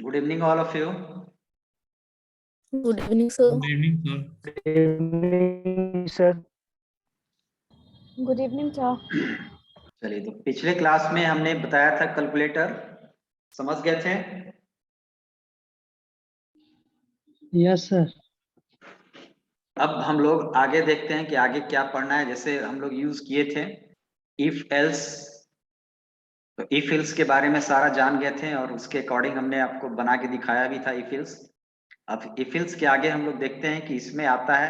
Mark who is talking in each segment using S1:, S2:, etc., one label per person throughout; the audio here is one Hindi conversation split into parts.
S1: Good evening, all of you.
S2: Good evening, sir.
S3: Good evening, sir.
S4: Good evening, sir.
S2: Good evening, sir.
S1: चलिए, तो पिछले क्लास में हमने बताया था कैलकुलेटर, समझ गए थे?
S4: Yes sir.
S1: अब हम लोग आगे देखते हैं कि आगे क्या पढ़ना है। जैसे हम लोग यूज किए थे इफ एल्स, तो इफ एल्स के बारे में सारा जान गए थे और उसके अकॉर्डिंग हमने आपको बना के दिखाया भी था इफ एल्स। अब इफ एल्स के आगे हम लोग देखते हैं कि इसमें आता है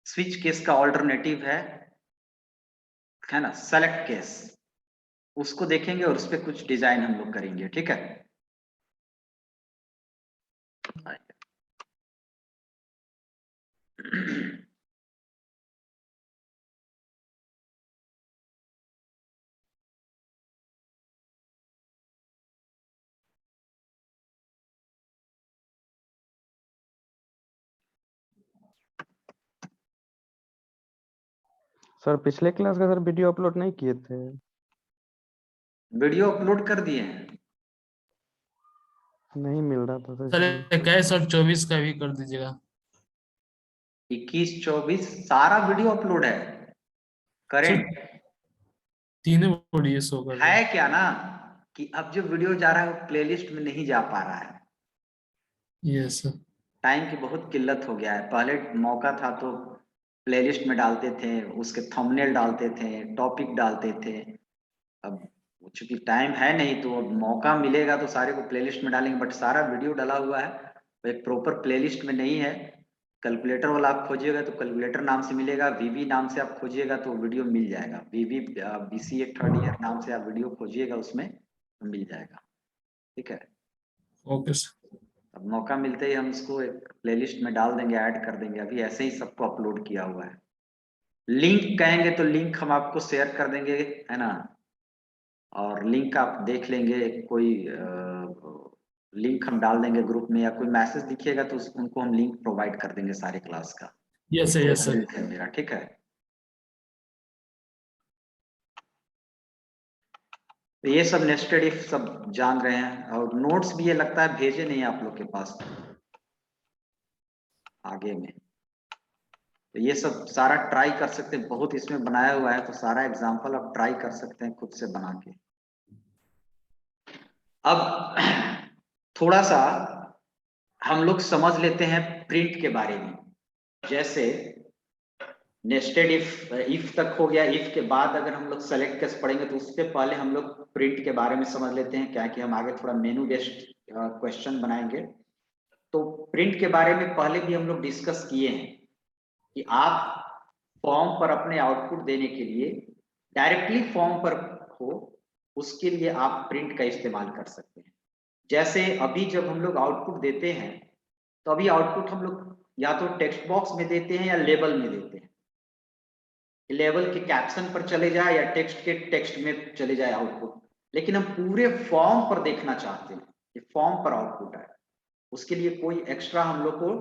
S1: स्विच केस का ऑल्टरनेटिव है ना, सेलेक्ट केस। उसको देखेंगे और उस पर कुछ डिजाइन हम लोग करेंगे, ठीक है?
S5: सर पिछले क्लास का सर वीडियो अपलोड नहीं किए थे।
S1: वीडियो अपलोड कर दिए हैं।
S5: नहीं मिल रहा था
S3: सर
S5: इसलिए।
S3: 21 और 24 का भी कर दीजिएगा।
S1: 21, 24 सारा वीडियो अपलोड है करेंट।
S3: तीनों वीडियो शो कर रहे
S1: है
S3: हैं।
S1: क्या ना कि अब जो वीडियो जा रहा है वो प्लेलिस्ट में नहीं जा पा रहा है।
S3: Yes sir.
S1: टाइम की बहुत किल्लत हो गया है। पहले मौका था तो प्लेलिस्ट में डालते थे, उसके थंबनेल डालते थे, टॉपिक डालते थे। अब चूंकि टाइम है नहीं तो अब मौका मिलेगा तो सारे को प्लेलिस्ट में डालेंगे, बट सारा वीडियो डाला हुआ है वो एक प्रॉपर प्लेलिस्ट में नहीं है। कैलकुलेटर वाला आप खोजिएगा तो कैलकुलेटर नाम से मिलेगा, वीवी नाम से आप खोजिएगा तो वीडियो मिल जाएगा। वीवी बीसीए थर्ड ईयर नाम से आप वीडियो खोजिएगा उसमें तो मिल जाएगा, ठीक है?
S3: Okay sir.
S1: अब मौका मिलते ही हम उसको एक प्लेलिस्ट में डाल देंगे, ऐड कर देंगे। अभी ऐसे ही सबको अपलोड किया हुआ है। लिंक कहेंगे तो लिंक हम आपको शेयर कर देंगे, है ना? और लिंक आप देख लेंगे, कोई लिंक हम डाल देंगे ग्रुप में या कोई मैसेज दिखेगा तो उनको हम लिंक प्रोवाइड कर देंगे सारे क्लास का।
S3: Yes sir, yes sir.
S1: Link है मेरा, ठीक है? तो ये सब नेस्टेड इफ सब जान रहे हैं और नोट्स भी ये लगता है भेजे नहीं आप लोग के पास आगे में। तो ये सब सारा ट्राई कर सकते हैं, बहुत इसमें बनाया हुआ है तो सारा एग्जांपल आप ट्राई कर सकते हैं खुद से बना के। अब थोड़ा सा हम लोग समझ लेते हैं प्रिंट के बारे में। जैसे नेस्टेड इफ तक हो गया, इफ के बाद अगर हम लोग सेलेक्ट केस पढ़ेंगे तो उससे पहले हम लोग प्रिंट के बारे में समझ लेते हैं, क्या कि हम आगे थोड़ा मेनू बेस्ड क्वेश्चन बनाएंगे। तो प्रिंट के बारे में पहले भी हम लोग डिस्कस किए हैं कि आप फॉर्म पर अपने आउटपुट देने के लिए डायरेक्टली फॉर्म पर हो, उसके लिए आप प्रिंट का इस्तेमाल कर सकते हैं। जैसे अभी जब हम लोग आउटपुट देते हैं तो अभी आउटपुट हम लोग या तो टेक्स्ट बॉक्स में देते हैं या लेबल में देते हैं। लेवल के कैप्शन पर चले जाए या टेक्स्ट के टेक्स्ट में चले जाए आउटपुट, लेकिन हम पूरे फॉर्म पर देखना चाहते हैं कि फॉर्म पर आउटपुट आए। उसके लिए कोई एक्स्ट्रा हम लोग को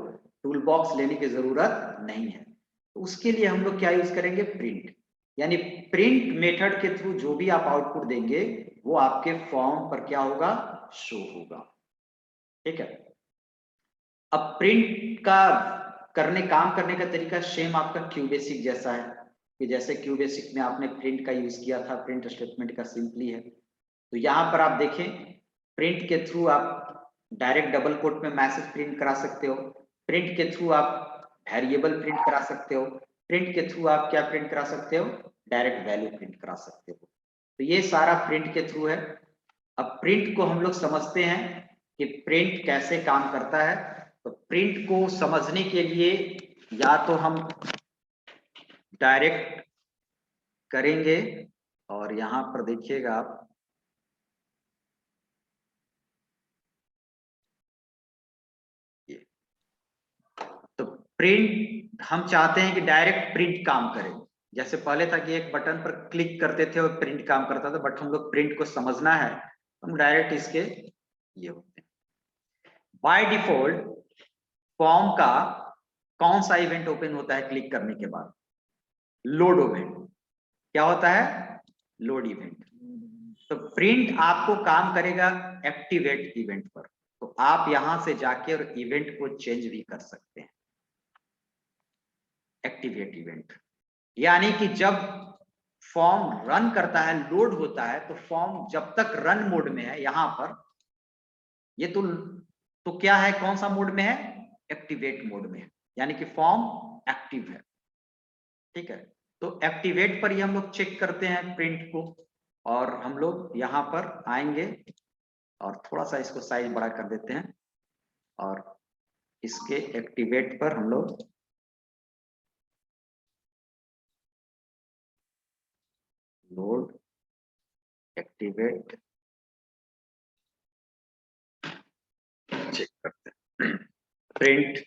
S1: टूल बॉक्स लेने की जरूरत नहीं है। तो उसके लिए हम लोग क्या यूज करेंगे? प्रिंट। यानी प्रिंट मेथड के थ्रू जो भी आप आउटपुट देंगे वो आपके फॉर्म पर क्या होगा? शो होगा, ठीक है? अब प्रिंट का काम करने का तरीका सेम आपका क्यूबेसिक जैसा है कि जैसे क्यूबेसिक में आपने प्रिंट का यूज किया था, प्रिंट स्टेटमेंट का सिंपली है। तो यहाँ पर आप देखें प्रिंट के थ्रू आप डायरेक्ट डबल कोट में मैसेज प्रिंट करा सकते हो, प्रिंट के थ्रू आप वेरिएबल प्रिंट करा सकते हो, प्रिंट के थ्रू आप क्या प्रिंट करा सकते हो? डायरेक्ट वैल्यू प्रिंट करा सकते हो। तो ये सारा प्रिंट के थ्रू है। अब प्रिंट को हम लोग समझते हैं कि प्रिंट कैसे काम करता है। तो प्रिंट को समझने के लिए या तो हम डायरेक्ट करेंगे और यहां पर देखिएगा आप, तो प्रिंट हम चाहते हैं कि डायरेक्ट प्रिंट काम करे। जैसे पहले था कि एक बटन पर क्लिक करते थे और प्रिंट काम करता था, बट हम लोग प्रिंट को समझना है हम डायरेक्ट इसके ये होते हैं। बाय डिफॉल्ट फॉर्म का कौन सा इवेंट ओपन होता है क्लिक करने के बाद? Load event. क्या होता है? Load event. तो प्रिंट आपको काम करेगा एक्टिवेट इवेंट पर। तो आप यहां से जाके और इवेंट को चेंज भी कर सकते हैं, एक्टिवेट इवेंट। यानी कि जब फॉर्म रन करता है, लोड होता है, तो फॉर्म जब तक रन मोड में है, यहां पर ये तो क्या है, कौन सा मोड में है, एक्टिवेट मोड में है, यानी कि फॉर्म एक्टिव है। ठीक है, तो एक्टिवेट पर ही हम लोग चेक करते हैं प्रिंट को, और हम लोग यहां पर आएंगे और थोड़ा सा इसको साइज बड़ा कर देते हैं, और इसके एक्टिवेट पर हम लोग लोड एक्टिवेट चेक करते हैं। Print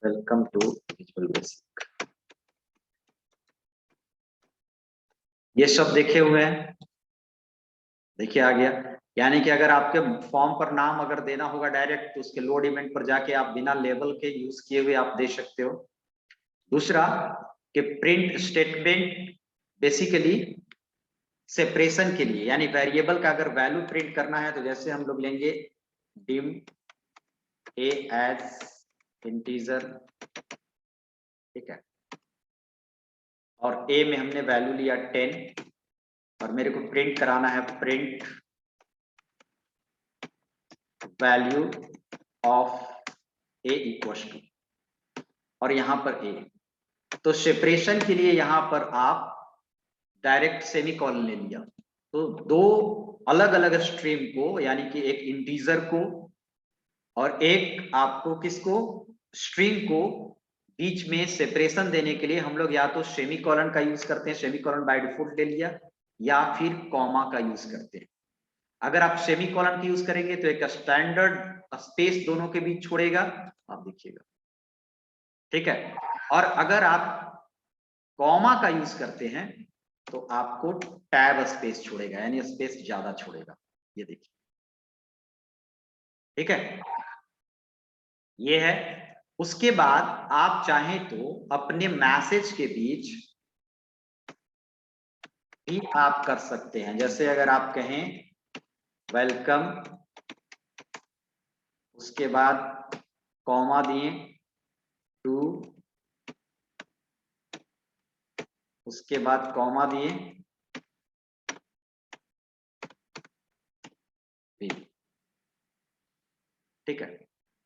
S1: welcome to visual basic, ये सब देखे हुए हैं, देखिए आ गया। यानी कि अगर आपके फॉर्म पर नाम अगर देना होगा डायरेक्ट, तो उसके लोड इवेंट पर जाके आप बिना लेबल के यूज किए हुए आप दे सकते हो। दूसरा कि प्रिंट स्टेटमेंट बेसिकली सेपरेशन के लिए, यानी वेरिएबल का अगर वैल्यू प्रिंट करना है, तो जैसे हम लोग लेंगे डिम ए एज इंटीजर, ठीक है, और ए में हमने वैल्यू लिया 10, और मेरे को प्रिंट कराना है print value of A equals to, और यहां पर ए। तो सेपरेशन के लिए यहां पर आप डायरेक्ट सेमीकोलन ले लिया, तो दो अलग अलग स्ट्रीम को, यानी कि एक इंटीजर को और एक आपको किसको, स्ट्रिंग को, बीच में सेपरेशन देने के लिए हम लोग या तो सेमीकोलन का यूज करते हैं, सेमीकोलन बाय डिफॉल्ट ले लिया, या फिर कॉमा का यूज करते हैं। अगर आप सेमीकोलन की यूज करेंगे तो एक स्टैंडर्ड स्पेस दोनों के बीच छोड़ेगा, आप देखिएगा, ठीक है। और अगर आप कॉमा का यूज करते हैं तो आपको टैब स्पेस छोड़ेगा, यानी स्पेस ज्यादा छोड़ेगा, ये देखिए, ठीक है, ये है। उसके बाद आप चाहें तो अपने मैसेज के बीच भी आप कर सकते हैं, जैसे अगर आप कहें वेलकम, उसके बाद कॉमा दिए टू, उसके बाद कॉमा दिए, ठीक है।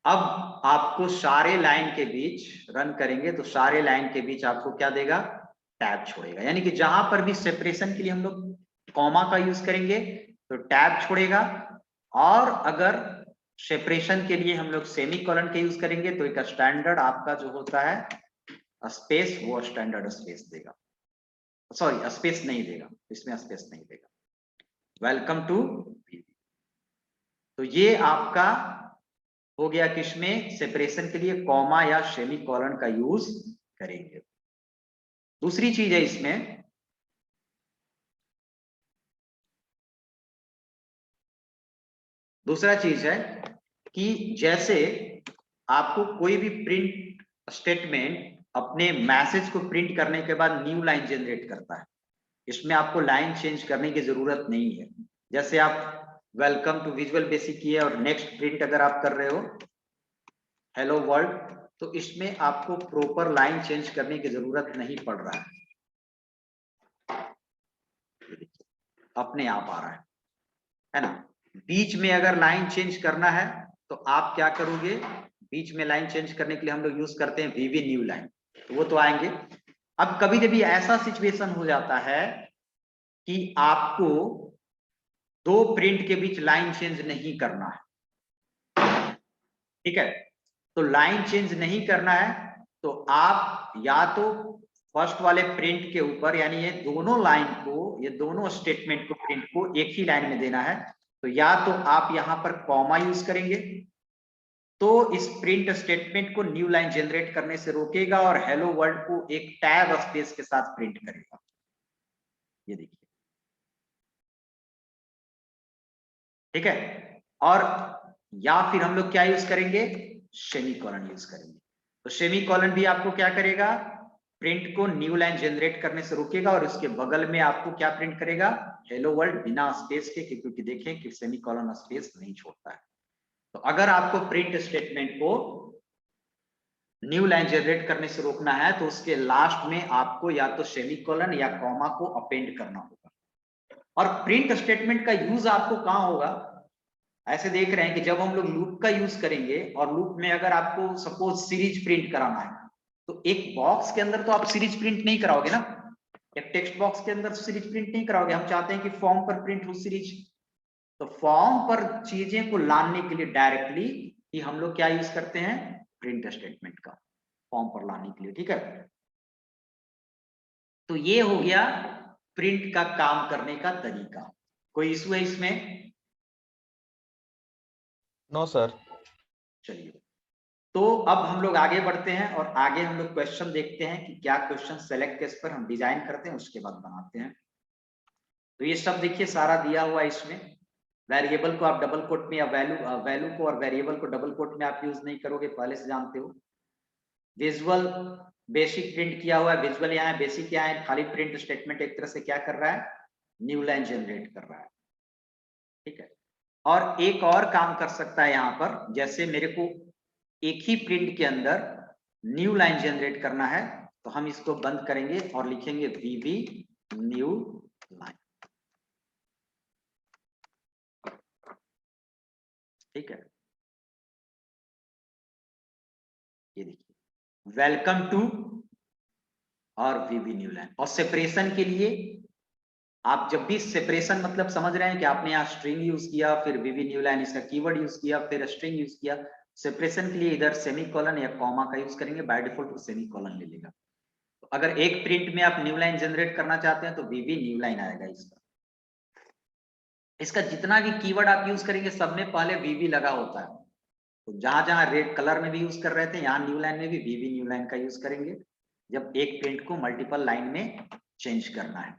S1: अब आपको सारे लाइन के बीच रन करेंगे तो सारे लाइन के बीच आपको क्या देगा, टैब छोड़ेगा, यानी कि जहां पर भी सेपरेशन के लिए हम लोग कॉमा का यूज करेंगे तो टैब छोड़ेगा, और अगर सेपरेशन के लिए हम लोग सेमीकोलन के यूज करेंगे तो एक स्टैंडर्ड आपका जो होता है स्पेस, वो स्टैंडर्ड स्पेस देगा, सॉरी स्पेस नहीं देगा, इसमें स्पेस नहीं देगा। वेलकम टू, तो ये आपका हो गया किसमें, सेपरेशन के लिए कॉमा या सेमीकोलन का यूज करेंगे। दूसरी चीज है इसमें, दूसरा चीज है कि जैसे आपको कोई भी प्रिंट स्टेटमेंट अपने मैसेज को प्रिंट करने के बाद न्यू लाइन जनरेट करता है, इसमें आपको लाइन चेंज करने की जरूरत नहीं है। जैसे आप वेलकम टू विजुअल बेसिक किए और नेक्स्ट प्रिंट अगर आप कर रहे हो हेलो वर्ल्ड, तो इसमें आपको प्रॉपर लाइन चेंज करने की जरूरत नहीं पड़ रहा है, अपने आप आ रहा है ना। बीच में अगर लाइन चेंज करना है तो आप क्या करोगे, बीच में लाइन चेंज करने के लिए हम लोग यूज करते हैं वीवी न्यू लाइन, तो वो तो आएंगे। अब कभी कभी ऐसा सिचुएशन हो जाता है कि आपको दो प्रिंट के बीच लाइन चेंज नहीं करना है, ठीक है, तो लाइन चेंज नहीं करना है तो आप या तो फर्स्ट वाले प्रिंट के ऊपर, यानी ये दोनों लाइन को, ये दोनों स्टेटमेंट को, प्रिंट को एक ही लाइन में देना है, तो या तो आप यहां पर कॉमा यूज करेंगे तो इस प्रिंट स्टेटमेंट को न्यू लाइन जनरेट करने से रोकेगा और हेलो वर्ल्ड को एक टैब स्पेस के साथ प्रिंट करेगा, ये देखिए, ठीक है। और या फिर हम लोग क्या यूज करेंगे, सेमीकोलन यूज करेंगे, तो सेमीकोलन भी आपको क्या करेगा, प्रिंट को न्यू लाइन जनरेट करने से रोकेगा और उसके बगल में आपको क्या प्रिंट करेगा, हेलो वर्ल्ड, बिना स्पेस के, क्योंकि देखें कि सेमीकोलन स्पेस नहीं छोड़ता है। तो अगर आपको प्रिंट स्टेटमेंट को न्यू लाइन जनरेट करने से रोकना है तो उसके लास्ट में आपको या तो सेमीकोलन या कॉमा को अपेंड करना होगा। और प्रिंट स्टेटमेंट का यूज आपको कहां होगा, ऐसे देख रहे हैं कि जब हम लोग लूप का यूज करेंगे और लूप में अगर आपको सपोज सीरीज प्रिंट कराना है तो एक बॉक्स के अंदर तो आप सीरीज प्रिंट नहीं कराओगे ना, एक टेक्स्ट बॉक्स के अंदर सीरीज प्रिंट नहीं कराओगे। हम चाहते हैं कि फॉर्म पर प्रिंट हो सीरीज, तो फॉर्म पर चीजें को लाने के लिए डायरेक्टली ही हम लोग क्या यूज करते हैं, प्रिंट स्टेटमेंट का, फॉर्म पर लाने के लिए। ठीक है, तो ये हो गया प्रिंट का काम करने का तरीका। कोई इशू है इसमें?
S5: No sir.
S1: चलिए, तो अब हम लोग आगे बढ़ते हैं और आगे हम लोग क्वेश्चन देखते हैं कि क्या क्वेश्चन सेलेक्ट केस पर हम डिजाइन करते हैं, उसके बाद बनाते हैं। तो ये सब देखिए सारा दिया हुआ है इसमें। वेरिएबल को आप डबल कोट में या वैल्यू को और वेरिएबल को डबल कोट में आप यूज नहीं करोगे, पहले से जानते हो। विजुअल बेसिक प्रिंट किया हुआ है, विजुअल यहाँ है, बेसिक यहाँ है, खाली प्रिंट स्टेटमेंट एक तरह से क्या कर रहा है, न्यू लाइन जनरेट कर रहा है। ठीक है, और एक और काम कर सकता है यहाँ पर, जैसे मेरे को एक ही प्रिंट के अंदर न्यू लाइन जनरेट करना है तो हम इसको बंद करेंगे और लिखेंगे वीवी न्यू लाइन। ठीक है, ये देखिए वेलकम टू और वीवी न्यू लाइन। और सेपरेशन के लिए आप जब भी सेपरेशन मतलब समझ रहे हैं कि आपने यहाँ स्ट्रिंग यूज किया, फिर वीवी न्यू लाइन इसका कीवर्ड यूज किया, फिर स्ट्रिंग यूज किया, सेपरेशन के लिए इधर सेमीकोलन या कॉमा का यूज करेंगे, बाय डिफॉल्ट सेमीकोलन ले लेगा। तो अगर एक प्रिंट में आप न्यू लाइन जनरेट करना चाहते हैं तो वीवी न्यू लाइन आएगा इसका जितना भी कीवर्ड आप यूज करेंगे सब में पहले वीवी लगा होता है। तो जहां जहां रेड कलर में भी यूज कर रहे थे, यहाँ न्यू लाइन में भी वीवी न्यू लाइन का यूज करेंगे जब एक प्रिंट को मल्टीपल लाइन में चेंज करना है।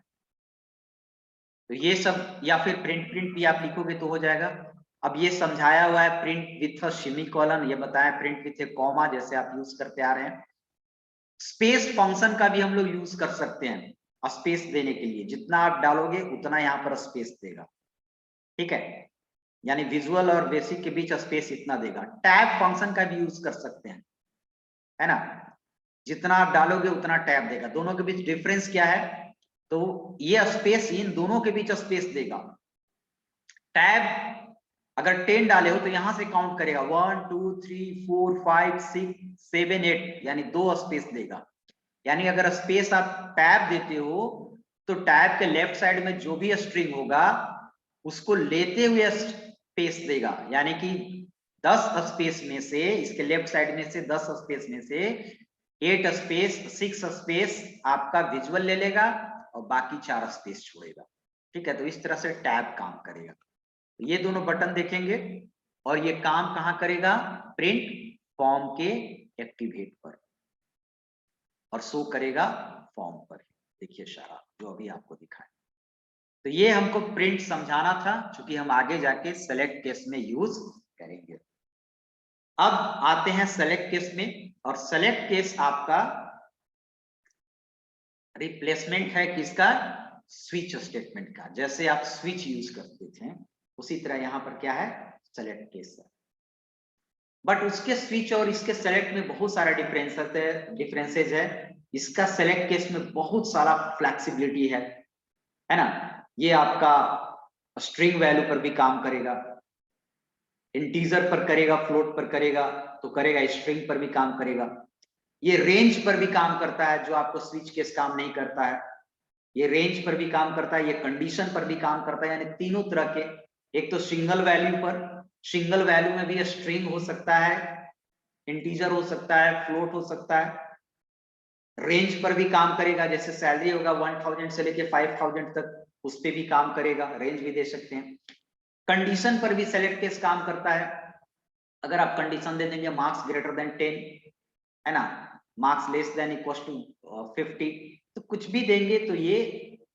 S1: तो ये सब, या फिर प्रिंट भी आप लिखोगे तो हो जाएगा। अब ये समझाया हुआ है प्रिंट विथ सेमीकोलन, ये बताया प्रिंट विथ ए कॉमा, जैसे आप यूज करते आ रहे हैं। स्पेस फंक्शन का भी हम लोग यूज कर सकते हैं स्पेस देने के लिए, जितना आप डालोगे उतना यहाँ पर स्पेस देगा। ठीक है, यानी विजुअल और बेसिक के बीच स्पेस इतना देगा। टैब फंक्शन का भी यूज कर सकते हैं, है ना, जितना आप डालोगे उतना टैब देगा। दोनों के बीच डिफरेंस क्या है, तो ये स्पेस इन दोनों के बीच स्पेस देगा। टैब अगर 10 डाले हो तो यहां से काउंट करेगा 1 2 3 4 5 6 7 8, यानी 2 स्पेस देगा। यानी अगर स्पेस आप टैब देते हो तो टैब के लेफ्ट साइड में जो भी स्ट्रिंग होगा उसको लेते हुए स्पेस देगा, यानी कि 10 स्पेस में से, इसके लेफ्ट साइड में से 10 स्पेस में से 8 स्पेस 6 स्पेस आपका विजुअल ले लेगा और बाकी 4 स्पेस छोड़ेगा। ठीक है, तो इस तरह से टैब काम करेगा। ये दोनों बटन देखेंगे और ये काम कहां करेगा, प्रिंट फॉर्म के एक्टिवेट पर, और शो करेगा फॉर्म पर। देखिए सारा जो अभी आपको दिखाया। तो ये हमको प्रिंट समझाना था, क्योंकि हम आगे जाके सेलेक्ट केस में यूज करेंगे। अब आते हैं सेलेक्ट केस में, और सेलेक्ट केस आपका रिप्लेसमेंट है किसका, स्विच स्टेटमेंट का। जैसे आप स्विच यूज करते थे उसी तरह यहाँ पर क्या है, सेलेक्ट केस है। बट उसके स्विच और इसके सेलेक्ट में बहुत सारा डिफरेंसेज है। इसका सेलेक्ट केस में बहुत सारा फ्लेक्सिबिलिटी है ना। ये आपका स्ट्रिंग वैल्यू पर भी काम करेगा, इंटीजर पर करेगा, फ्लोट पर करेगा तो करेगा, स्ट्रिंग पर भी काम करेगा। ये रेंज पर भी काम करता है, जो आपको स्विच केस काम नहीं करता है। ये रेंज पर भी काम करता है, ये कंडीशन पर भी काम करता है, यानी तीनों तरह के। एक तो सिंगल वैल्यू पर, सिंगल वैल्यू में भी स्ट्रिंग हो सकता है, इंटीजर हो सकता है, फ्लोट हो सकता है। रेंज पर भी काम करेगा, जैसे सैलरी होगा 1000 से लेके 5000 तक, उस पर भी काम करेगा, रेंज भी दे सकते हैं। कंडीशन पर भी सेलेक्ट केस काम करता है। अगर आप कंडीशन दे देंगे मार्क्स ग्रेटर देन 10, है ना, marks less than equal to 50, तो कुछ भी देंगे तो ये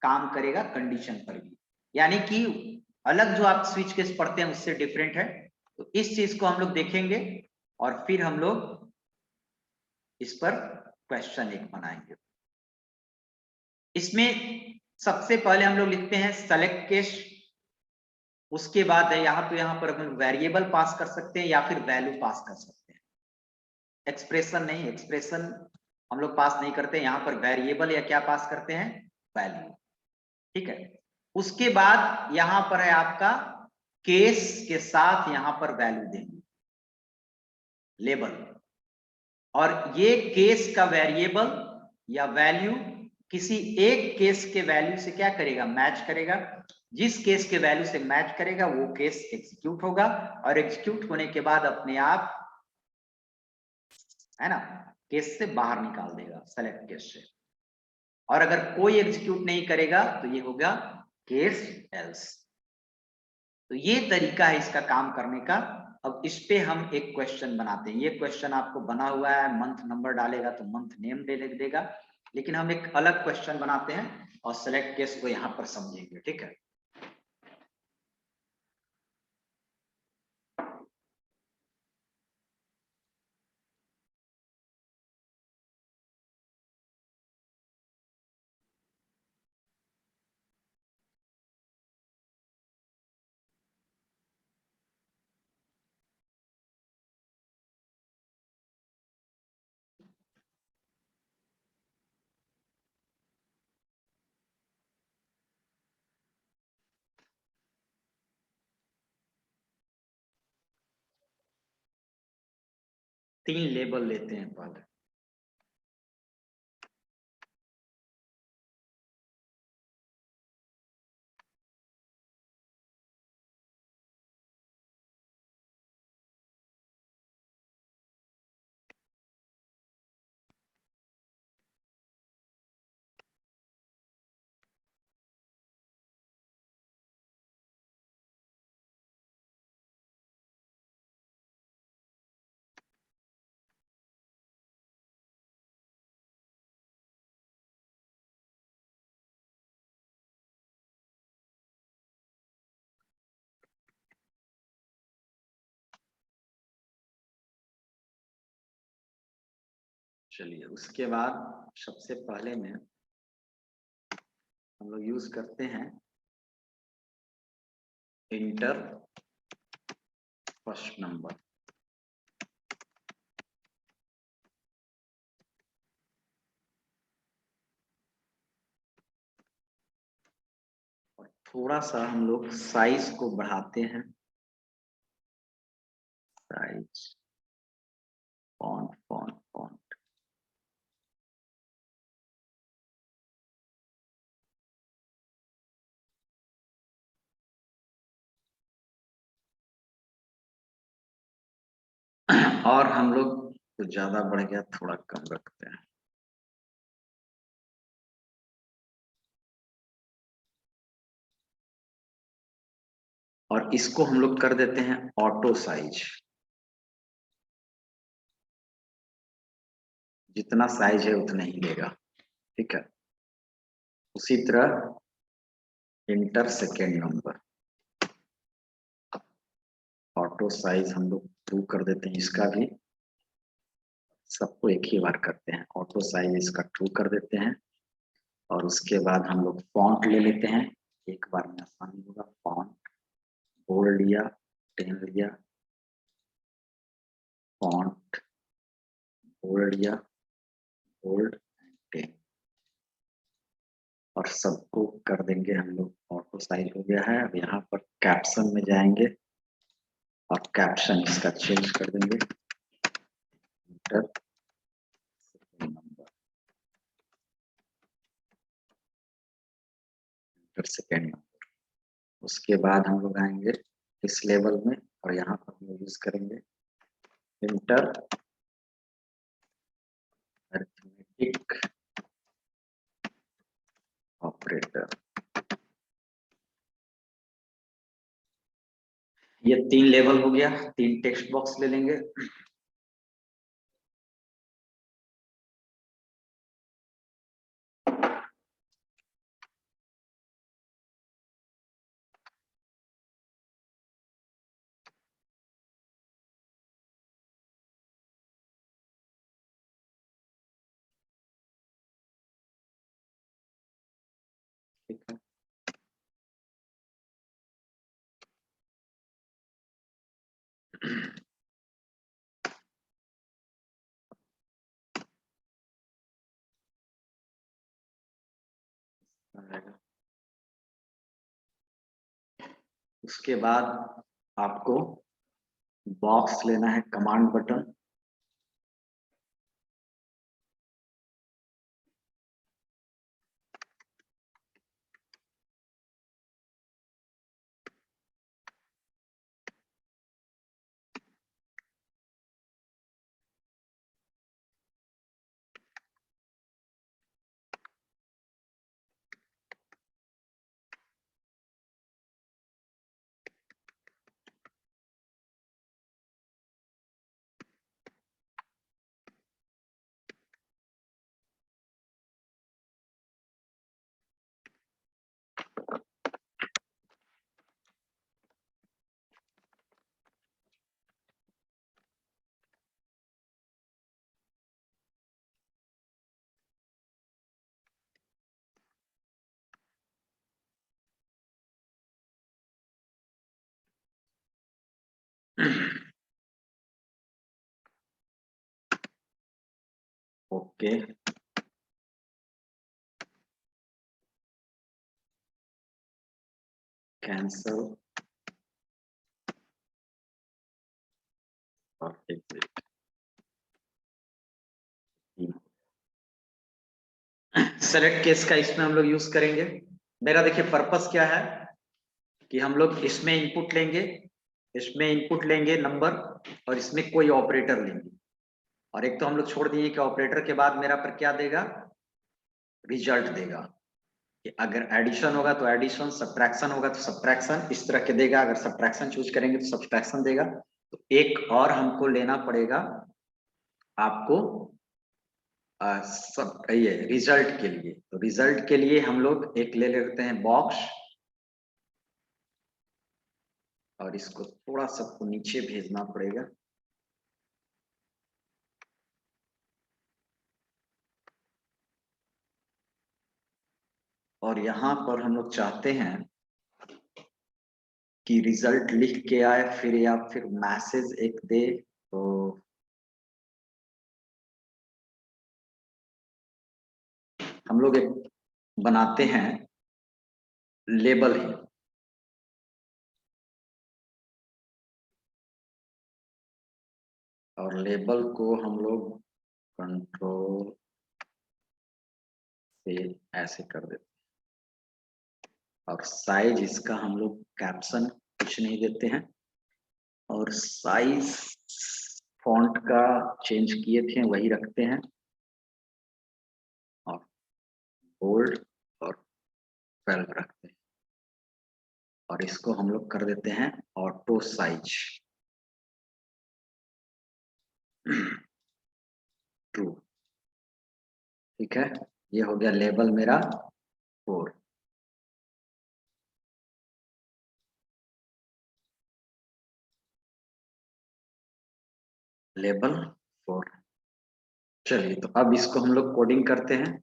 S1: काम करेगा कंडीशन पर भी। यानी कि अलग जो आप स्विच केस पढ़ते हैं उससे डिफरेंट है। तो इस चीज को हम लोग देखेंगे और फिर हम लोग इस पर क्वेश्चन एक बनाएंगे। इसमें सबसे पहले हम लोग लिखते हैं सेलेक्ट केस, उसके बाद है यहाँ पर हम वेरिएबल पास कर सकते हैं या फिर वैल्यू पास कर सकते हैं। एक्सप्रेशन नहीं, एक्सप्रेशन हम लोग पास नहीं करते, यहाँ पर वेरिएबल या क्या पास करते हैं, वैल्यू। ठीक है, उसके बाद यहाँ पर है आपका केस के साथ यहाँ पर वैल्यू देंगे, लेबल। और ये केस का वेरिएबल या वैल्यू किसी एक केस के वैल्यू से क्या करेगा, मैच करेगा। जिस केस के वैल्यू से मैच करेगा वो केस एग्जीक्यूट होगा, और एग्जीक्यूट होने के बाद अपने आप, है ना, केस से बाहर निकाल देगा, सेलेक्ट केस से। और अगर कोई एग्जीक्यूट नहीं करेगा तो ये होगा केस एल्स। तो ये तरीका है इसका काम करने का। अब इस पे हम एक क्वेश्चन बनाते हैं। ये क्वेश्चन आपको बना हुआ है, मंथ नंबर डालेगा तो मंथ नेम दे देगा, लेकिन हम एक अलग क्वेश्चन बनाते हैं और सेलेक्ट केस को यहाँ पर समझेंगे। ठीक है, तीन लेबल लेते हैं पहले। चलिए, उसके बाद सबसे पहले में हम लोग यूज करते हैं इंटर फर्स्ट नंबर। और थोड़ा सा हम लोग साइज को बढ़ाते हैं, साइज, फॉन्ट फॉन्ट फॉन्ट। और हम लोग कुछ ज्यादा बढ़ गया, थोड़ा कम रखते हैं। और इसको हम लोग कर देते हैं ऑटो साइज। जितना साइज है उतना ही लेगा। ठीक है, उसी तरह inter second number, auto size हम लोग ट्रू कर देते हैं। इसका भी सबको एक ही बार करते हैं, ऑटो साइज इसका ट्रू कर देते हैं। और उसके बाद हम लोग फॉन्ट ले लेते हैं, एक बार में आसानी होगा। फॉन्ट बोल्ड लिया, 10 लिया, फॉन्ट बोल्ड लिया, बोल्ड 10, और सबको कर देंगे हम लोग ऑटो साइज हो गया है। अब यहाँ पर कैप्शन में जाएंगे और कैप्शन इसका चेंज कर देंगे, inter second number, inter second number. उसके बाद हम लोग आएंगे इस लेवल में और यहाँ पर हम यूज करेंगे इंटर अरिथमेटिक ऑपरेटर। ये 3 लेवल हो गया। 3 टेक्स्ट बॉक्स ले लेंगे। ठीक है, उसके बाद आपको बॉक्स लेना है, कमांड बटन, ओके, कैंसल और एग्जिट। सेलेक्ट केस का इसमें हम लोग यूज करेंगे। मेरा देखिए पर्पस क्या है कि हम लोग इसमें इनपुट लेंगे, इसमें इनपुट लेंगे नंबर, और इसमें कोई ऑपरेटर लेंगे। और एक तो हम लोग छोड़ दिए कि ऑपरेटर के बाद मेरा पर क्या देगा, रिजल्ट देगा। कि अगर एडिशन होगा तो एडिशन, सब्ट्रैक्शन होगा तो सब्ट्रैक्शन, इस तरह के देगा। अगर सब्ट्रैक्शन चूज करेंगे तो सब्ट्रैक्शन देगा। तो एक और हमको लेना पड़ेगा आपको सब ये रिजल्ट के लिए। तो रिजल्ट के लिए हम लोग एक ले लेते हैं बॉक्स, और इसको थोड़ा सा नीचे भेजना पड़ेगा। और यहाँ पर हम लोग चाहते हैं कि रिजल्ट लिख के आए, फिर या फिर मैसेज एक दे। तो हम लोग एक बनाते हैं लेबल ही, और लेबल को हम लोग कंट्रोल से ऐसे कर देते हैं। और साइज इसका हम लोग कैप्शन कुछ नहीं देते हैं, और साइज फॉन्ट का चेंज किए थे वही रखते हैं, और बोल्ड और 12 रखते हैं। और इसको हम लोग कर देते हैं ऑटो साइज ट्रू। ठीक है, ये हो गया लेबल मेरा 4। लेबल 4। चलिए, तो अब इसको हम लोग कोडिंग करते हैं।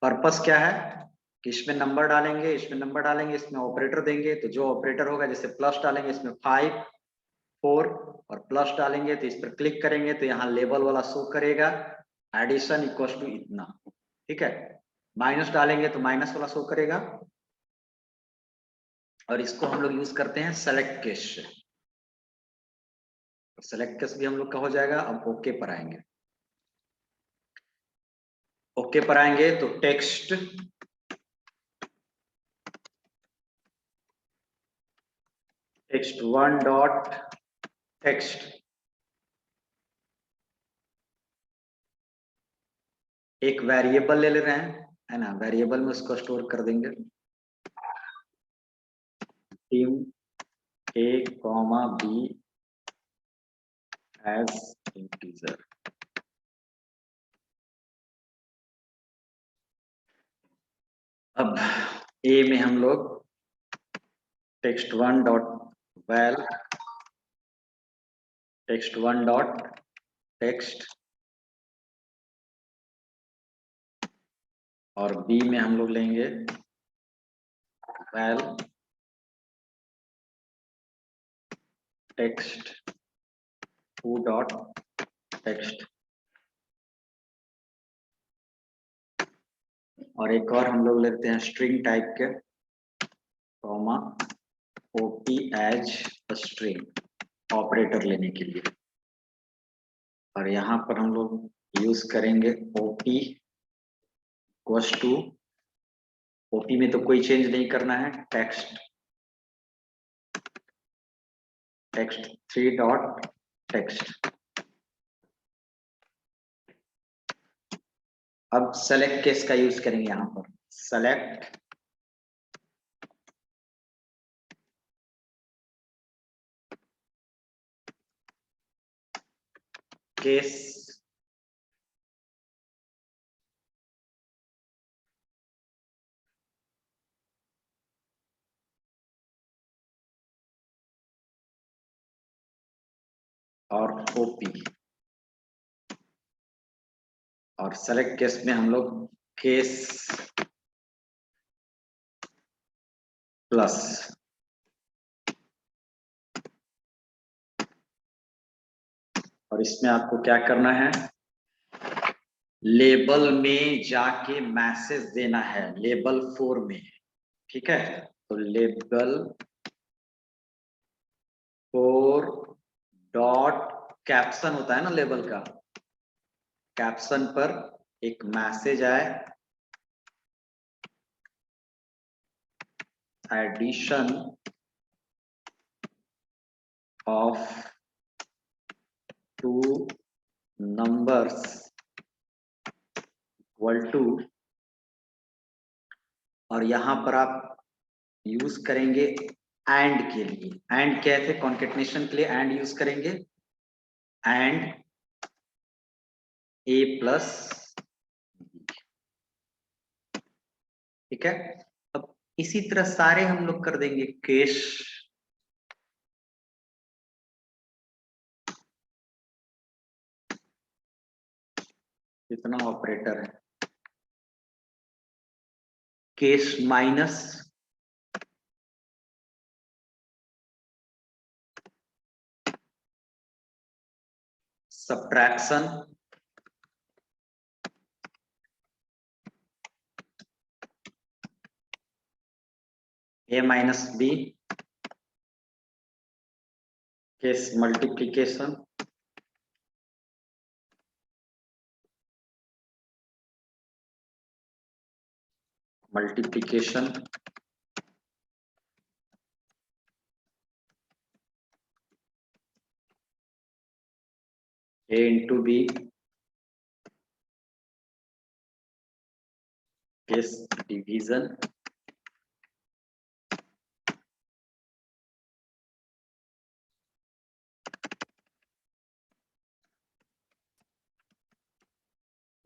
S1: पर्पस क्या है कि इसमें नंबर डालेंगे, इसमें नंबर डालेंगे, इसमें ऑपरेटर देंगे। तो जो ऑपरेटर होगा, जैसे प्लस डालेंगे इसमें 5 4, और प्लस डालेंगे तो इस पर क्लिक करेंगे तो यहाँ लेबल वाला शो करेगा, एडिशन इक्वल टू इतना। ठीक है, माइनस डालेंगे तो माइनस वाला शो करेगा। और इसको हम लोग यूज करते हैं सेलेक्ट केस से। सेलेक्ट केस भी हम लोग का हो जाएगा। अब ओके पर आएंगे। ओके पर आएंगे तो टेक्स्ट टेक्स्ट1 डॉट टेक्स्ट, एक वेरिएबल ले रहे हैं, है ना। वेरिएबल में उसको स्टोर कर देंगे, dim A, B as integer। अब A में हम लोग text one dot val text one dot text, और बी में हम लोग लेंगे val text two dot text, और एक और हम लोग लेते हैं स्ट्रिंग टाइप के, comma OP as string operator लेने के लिए। और यहाँ पर हम लोग यूज करेंगे ओपी इक्वल्स टू, ओपी में तो कोई चेंज नहीं करना है, text text three dot text. अब सेलेक्ट केस का यूज करेंगे यहाँ पर, सेलेक्ट केस और ओपी, और सेलेक्ट केस में हम लोग केस प्लस, और इसमें आपको क्या करना है, लेबल में जाके मैसेज देना है, लेबल 4 में, ठीक है। तो लेबल 4 डॉट कैप्शन होता है ना लेबल का, कैप्शन पर एक मैसेज आए, addition of 2 numbers equal to, और यहां पर आप यूज करेंगे एंड के लिए, एंड कैसे कॉन्केटनेशन के लिए एंड यूज करेंगे, एंड ए प्लस, ठीक है। अब इसी तरह सारे हम लोग कर देंगे केस कितना ऑपरेटर है, case minus subtraction, A minus B, case multiplication, multiplication, A into B, case division,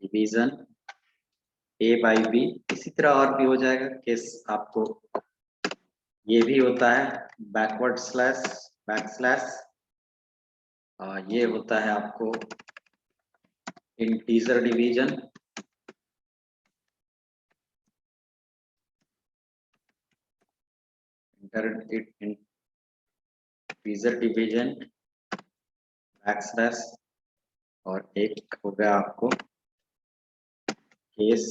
S1: division A by B, इसी तरह और भी हो जाएगा केस। आपको ये भी होता है बैकवर्ड स्लैश बैक स्लैश, ये होता है आपको integer division, integer division back slash, और एक हो गया आपको केस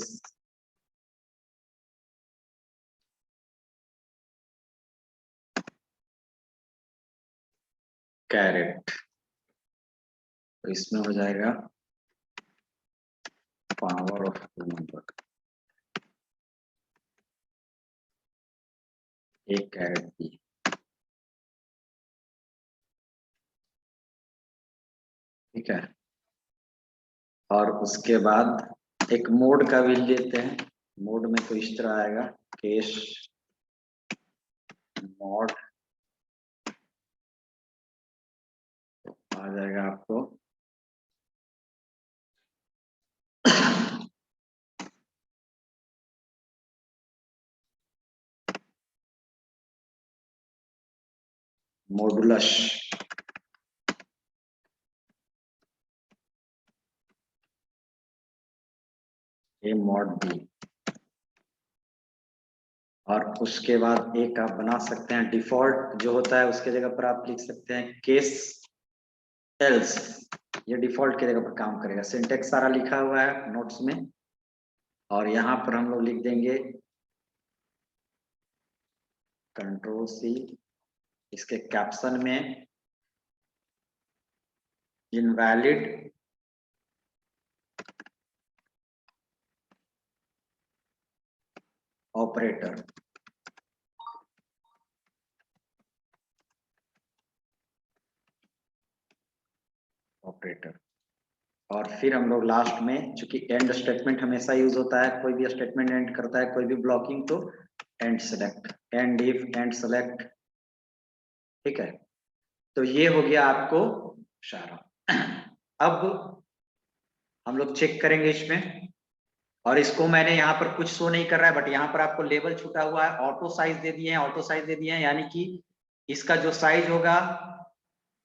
S1: कैरेट, तो इसमें हो जाएगा पावर ऑफ 2 नंबर, एक कैरेट बी, ठीक है। और उसके बाद एक मोड का भी लेते हैं, मोड में तो इस तरह आएगा केस मॉड, आ जाएगा आपको मॉडुलस, ए मॉड बी, और उसके बाद एक आप बना सकते हैं डिफॉल्ट जो होता है उसके जगह पर आप लिख सकते हैं केस एल्स। ये डिफॉल्ट की जगह पर काम करेगा। सिंटेक्स सारा लिखा हुआ है नोट्स में, और यहाँ पर हम लोग लिख देंगे कंट्रोल सी, इसके कैप्शन में इनवैलिड ऑपरेटर। ऑपरेटर और फिर हम लोग लास्ट में, चूंकि एंड स्टेटमेंट हमेशा यूज होता है, कोई भी स्टेटमेंट एंड करता है कोई भी ब्लॉकिंग, तो and select, and if, and select. ठीक है, तो ये हो गया आपको सारा। अब हम लोग चेक करेंगे इसमें, और इसको मैंने यहाँ पर कुछ शो नहीं कर रहा है, बट यहाँ पर आपको लेबल छूटा हुआ है, ऑटो साइज दे दिए हैं, ऑटो साइज दे दिए हैं, यानी कि इसका जो साइज होगा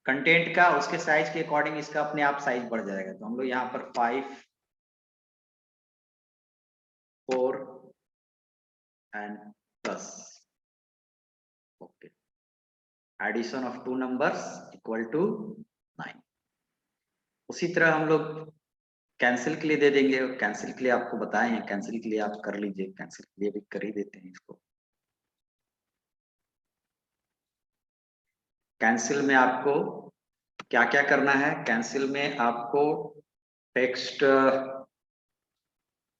S1: कंटेंट का, उसके साइज के अकॉर्डिंग इसका अपने आप साइज बढ़ जाएगा। तो हम लोग यहाँ पर 5, 4 and plus, okay, addition of 2 numbers equal to 9। उसी तरह हम लोग कैंसिल के लिए दे देंगे, और कैंसिल के लिए आपको बताए हैं, कैंसिल के लिए आप कर लीजिए, कैंसिल के लिए भी कर ही देते हैं इसको। कैंसिल में आपको क्या क्या करना है? कैंसिल में आपको टेक्स्ट,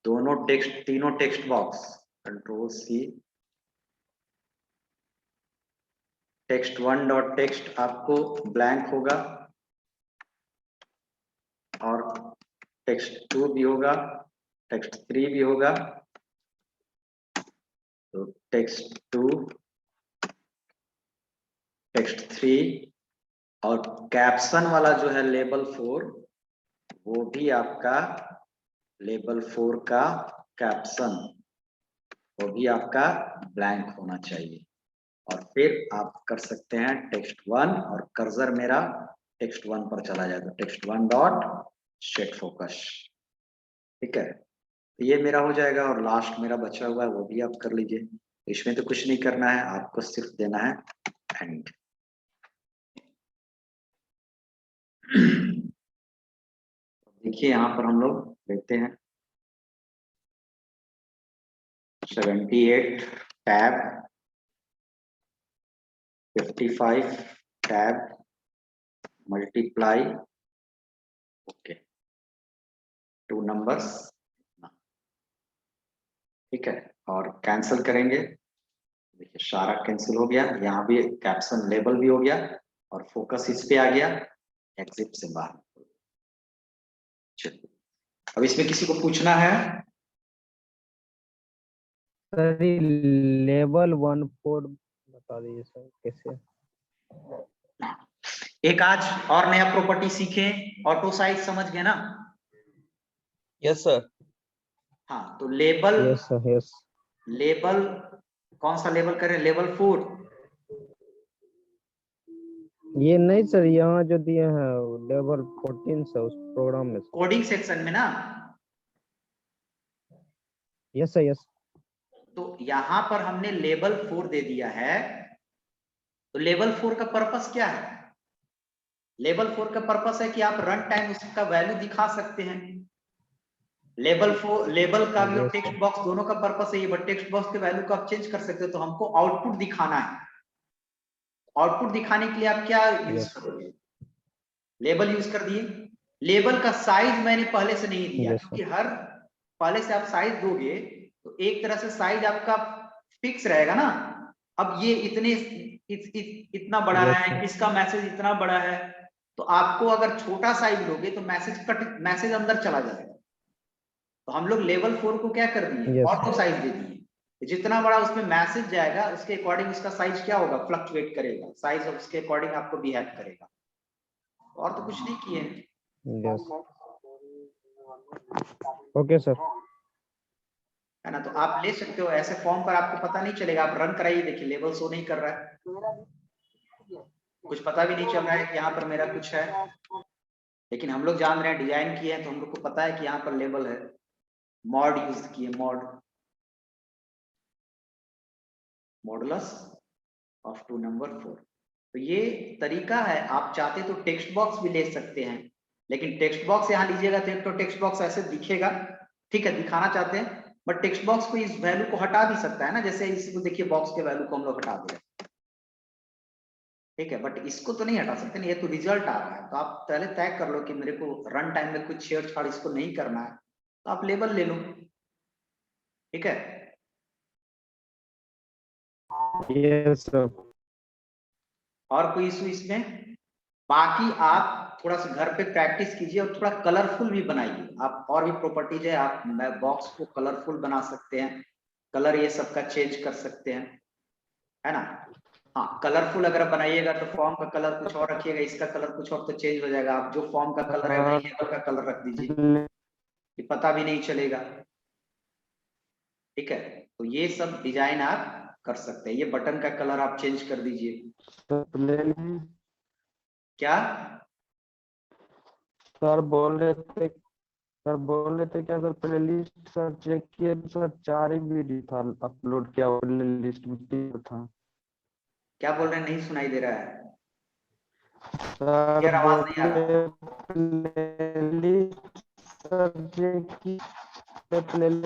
S1: दोनों टेक्स्ट, तीनों text box, control C, text 1 dot text आपको ब्लैंक होगा, और टेक्स्ट 2 भी होगा, टेक्स्ट 3 भी होगा। तो टेक्स्ट 2, टेक्स्ट 3, और कैप्शन वाला जो है लेबल 4, वो भी आपका लेबल 4 का कैप्शन, वो भी आपका ब्लैंक होना चाहिए। और फिर आप कर सकते हैं टेक्स्ट 1, और कर्सर मेरा टेक्स्ट 1 पर चला जाएगा, टेक्स्ट 1 डॉट सेट फोकस। ठीक है, ये मेरा हो जाएगा, और लास्ट मेरा बचा हुआ है वो भी आप कर लीजिए। इसमें तो कुछ नहीं करना है, आपको सिर्फ देना है एंड। देखिए यहाँ पर हम लोग देखते हैं 78 tab, 55 tab, multiply, okay, 2 numbers. ठीक है, और कैंसिल करेंगे, देखिए सारा कैंसिल हो गया, यहाँ भी कैप्शन लेबल भी हो गया, और फोकस इस पे आ गया, एग्जिट से बाहर। चलिए, अब इसमें किसी को पूछना है?
S4: सर लेवल 1 4 बता दीजिए सर कैसे।
S1: एक आज और नया प्रॉपर्टी सीखे, ऑटो साइज, समझ गए ना?
S6: Yes sir.
S1: हाँ, तो label,
S4: yes sir, yes.
S1: Label कौन सा लेबल करें? लेबल 4।
S4: ये नहीं सर, यहाँ जो दिए हैं लेवल 14 से उस प्रोग्राम में।
S1: कोडिंग सेक्शन में ना?
S4: Yes sir, yes.
S1: तो यहाँ पर हमने लेबल 4 दे दिया है। तो लेवल 4 का पर्पस क्या है? लेवल 4 का पर्पस है कि आप रन टाइम उसका वैल्यू दिखा सकते हैं। लेवल 4, लेबल का भी और टेक्स्ट बॉक्स दोनों का पर्पस है ये, बट टेक्स्ट बॉक्स के वैल्यू को आप चेंज कर सकते हो। तो हमको आउटपुट दिखाना है। आउटपुट दिखाने के लिए आप क्या यूज करोगे? लेबल यूज कर दिए। लेबल का साइज मैंने पहले से नहीं दिया, क्योंकि हर पहले से आप साइज दोगे तो एक तरह से साइज आपका फिक्स रहेगा ना। अब ये इतने इतना बड़ा है, इसका मैसेज इतना बड़ा है, तो आपको अगर छोटा साइज लोगे तो मैसेज अंदर चला जाएगा। तो हम लोग लेवल 4 को क्या कर दिए? ऑटो साइज दे दिए। जितना बड़ा उसमें मैसेज जाएगा उसके अकॉर्डिंग उसका साइज क्या होगा? फ्लक्चुएट करेगा, साइज उसके अकॉर्डिंग आपको बिहेव करेगा। और तो कुछ नहीं किए।
S4: Yes, okay sir.
S1: है ना? तो आप ले सकते हो ऐसे फॉर्म पर, आपको पता नहीं चलेगा। आप रन कराइए, देखिए लेवल शो नहीं कर रहा है, कुछ पता भी नहीं चल रहा है कि यहाँ पर मेरा कुछ है। लेकिन हम लोग जान रहे हैं, डिजाइन किए हैं, तो हम लोग को पता है कि यहाँ पर लेवल है। मॉड यूज किए, मॉड। Modulus of 2 number 4। तो ये तरीका है, आप चाहते तो टेक्स्ट बॉक्स भी ले सकते हैं, लेकिन टेक्स्ट बॉक्स यहाँ लीजिएगा तो टेक्स्ट बॉक्स ऐसे दिखेगा, ठीक है, दिखाना चाहते हैं, बट टेक्स्ट बॉक्स को इस वैल्यू को हटा भी सकता है ना, जैसे इसको देखिए बॉक्स के वैल्यू को हम लोग हटा दे, ठीक है, बट इसको तो नहीं हटा सकते ना, ये तो रिजल्ट आ रहा है। तो आप पहले तय कर लो कि मेरे को रन टाइम में कुछ छेड़छाड़ इसको नहीं करना है, तो आप लेबल ले लो, ठीक है।
S4: Yes sir.
S1: और कोई इशू इसमें? बाकी आप थोड़ा सा घर पे प्रैक्टिस कीजिए और थोड़ा कलरफुल भी बनाइए। आप और भी प्रॉपर्टीज है, आप बॉक्स को कलरफुल बना सकते हैं, कलर ये सबका चेंज कर सकते हैं, है ना। हाँ, कलरफुल अगर बनाइएगा तो फॉर्म का कलर कुछ और रखिएगा, इसका कलर कुछ और, तो चेंज हो जाएगा। आप जो फॉर्म का कलर है वेरिएबल का कलर रख दीजिए, कि पता भी नहीं चलेगा, ठीक है। तो ये सब डिजाइन आप कर सकते हैं। ये बटन का कलर आप चेंज कर दीजिए। क्या
S5: सर बोल रहे थे क्या सर, प्लेलिस्ट सर चेक किए तो सर 4 ही वीडियो था अपलोड किया हुआ लिस्ट में, 3 था।
S1: क्या बोल रहे हैं, नहीं सुनाई दे रहा है,
S5: सर
S1: क्लियर आवाज नहीं आ रहा।
S5: प्लेलिस्ट सर चेक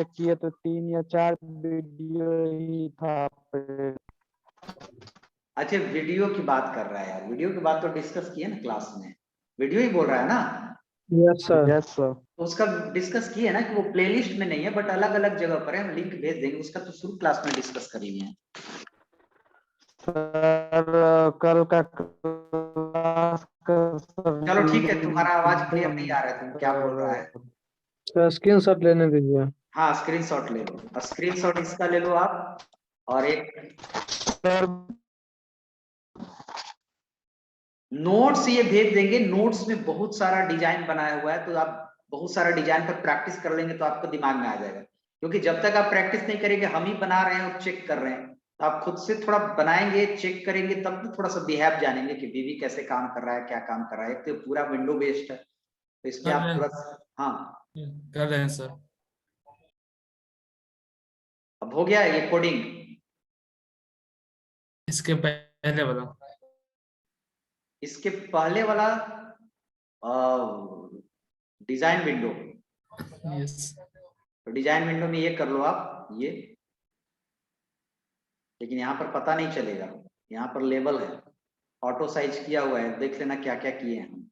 S5: किए तो 3 या 4 वीडियो ही था।
S1: अच्छा, वीडियो की बात कर रहा है यार, वीडियो की बात तो डिस्कस किए ना क्लास में, वीडियो ही बोल रहा है ना।
S4: Yes sir.
S5: Yes sir.
S1: तो उसका डिस्कस किए ना कि वो प्लेलिस्ट में नहीं है, बट अलग अलग जगह पर है, हम लिंक भेज देंगे, उसका तो शुरू क्लास में डिस्कस कर लिए हैं।
S5: सर कल का क्लास का सर
S1: चलो ठीक है, तुम्हारा आवाज क्लियर नहीं आ रहा है, तुम क्या बोल रहा है।
S4: सर स्क्रीनशॉट लेने दीजिए।
S1: हाँ, स्क्रीनशॉट ले लो, और स्क्रीनशॉट इसका ले लो आप, और एक
S5: सर
S1: नोट्स ये भेज देंगे। नोट्स में बहुत सारा डिजाइन बनाया हुआ है, तो आप बहुत सारा डिजाइन पर प्रैक्टिस कर लेंगे तो आपको दिमाग में आ जाएगा, क्योंकि जब तक आप प्रैक्टिस नहीं करेंगे, हम ही बना रहे हैं और चेक कर रहे हैं, तो आप खुद से थोड़ा बनाएंगे, चेक करेंगे, तब तो थोड़ा सा बिहेव जानेंगे कि बीवी कैसे काम कर रहा है, क्या काम कर रहा है। एक तो पूरा विंडो बेस्ड है, तो इसमें आप थोड़ा, हाँ
S3: कर रहे हैं सर।
S1: अब हो गया ये कोडिंग।
S3: इसके पहले वाला
S1: इसके पहले वाला डिजाइन विंडो,
S3: यस।
S1: तो डिजाइन विंडो में ये कर लो आप ये, लेकिन यहाँ पर पता नहीं चलेगा, यहाँ पर लेबल है, ऑटो साइज किया हुआ है, देख लेना क्या क्या किए हैं हम।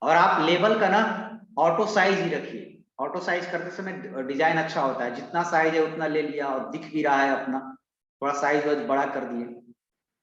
S1: और आप लेबल का ना ऑटो साइज ही रखिए, ऑटो साइज करते समय डिजाइन अच्छा होता है, जितना साइज है उतना ले लिया और दिख भी रहा है अपना, थोड़ा साइज वाइज बड़ा कर दिए।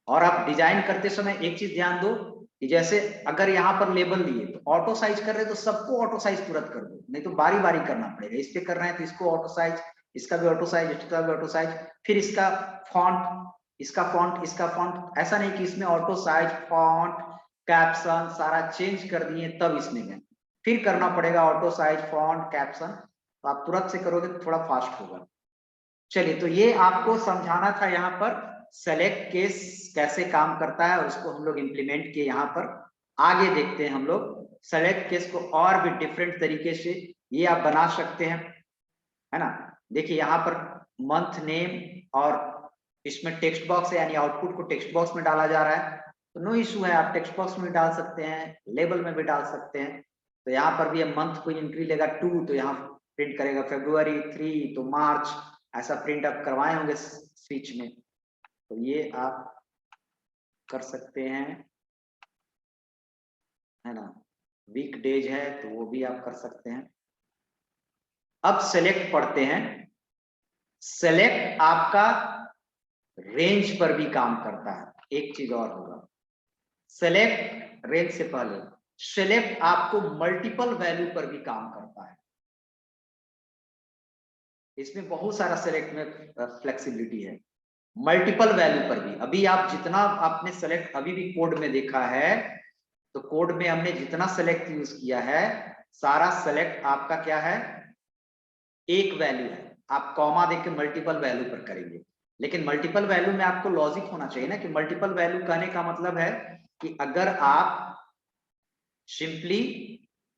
S1: और आप डिजाइन करते समय एक चीज ध्यान दो कि जैसे अगर यहाँ पर लेबल लिए तो ऑटो साइज कर रहे तो सबको ऑटो साइज तुरंत कर दो, नहीं तो बारी बारी करना पड़ेगा। इस पे कर रहे हैं तो इसको ऑटो साइज, इसका भी ऑटो साइज, इसका भी ऑटो साइज, फिर इसका फॉन्ट, इसका फॉन्ट, इसका फॉन्ट। ऐसा नहीं कि इसमें ऑटो साइज, फॉन्ट, कैप्शन सारा चेंज कर दिए तब इसमें गए, फिर करना पड़ेगा ऑटो साइज, फॉन्ट, कैप्शन। तो आप तुरंत से करोगे तो थोड़ा फास्ट होगा। चलिए, तो ये आपको समझाना था यहाँ पर सेलेक्ट केस कैसे काम करता है, और उसको हम लोग इंप्लीमेंट किए यहाँ पर। आगे देखते हैं हम लोग सेलेक्ट केस को और भी डिफरेंट तरीके से ये आप बना सकते हैं, है ना। देखिए यहाँ पर मंथ नेम, और इसमें टेक्स्ट बॉक्स है, यानी आउटपुट को टेक्स्ट बॉक्स में डाला जा रहा है, तो नो इशू है, आप टेक्स्ट बॉक्स में भी डाल सकते हैं, लेबल में भी डाल सकते हैं। तो यहाँ पर भी मंथ कोई एंट्री लेगा 2, तो यहाँ प्रिंट करेगा February 3, तो मार्च, ऐसा प्रिंट आप करवाए होंगे स्विच में, तो ये आप कर सकते हैं, है ना। वीक डेज है तो वो भी आप कर सकते हैं। अब सेलेक्ट पढ़ते हैं। सेलेक्ट आपका रेंज पर भी काम करता है। एक चीज और होगा, सेलेक्ट रेंज से पहले सेलेक्ट आपको मल्टीपल वैल्यू पर भी काम करता है। इसमें बहुत सारा सेलेक्ट में फ्लेक्सिबिलिटी है, मल्टीपल वैल्यू पर भी। अभी आप जितना आपने सेलेक्ट अभी भी कोड में देखा है, तो कोड में हमने जितना सेलेक्ट यूज किया है, सारा सेलेक्ट आपका क्या है, एक वैल्यू है। आप कॉमा देके मल्टीपल वैल्यू पर करेंगे, लेकिन मल्टीपल वैल्यू में आपको लॉजिक होना चाहिए ना, कि मल्टीपल वैल्यू कहने का मतलब है कि अगर आप सिंपली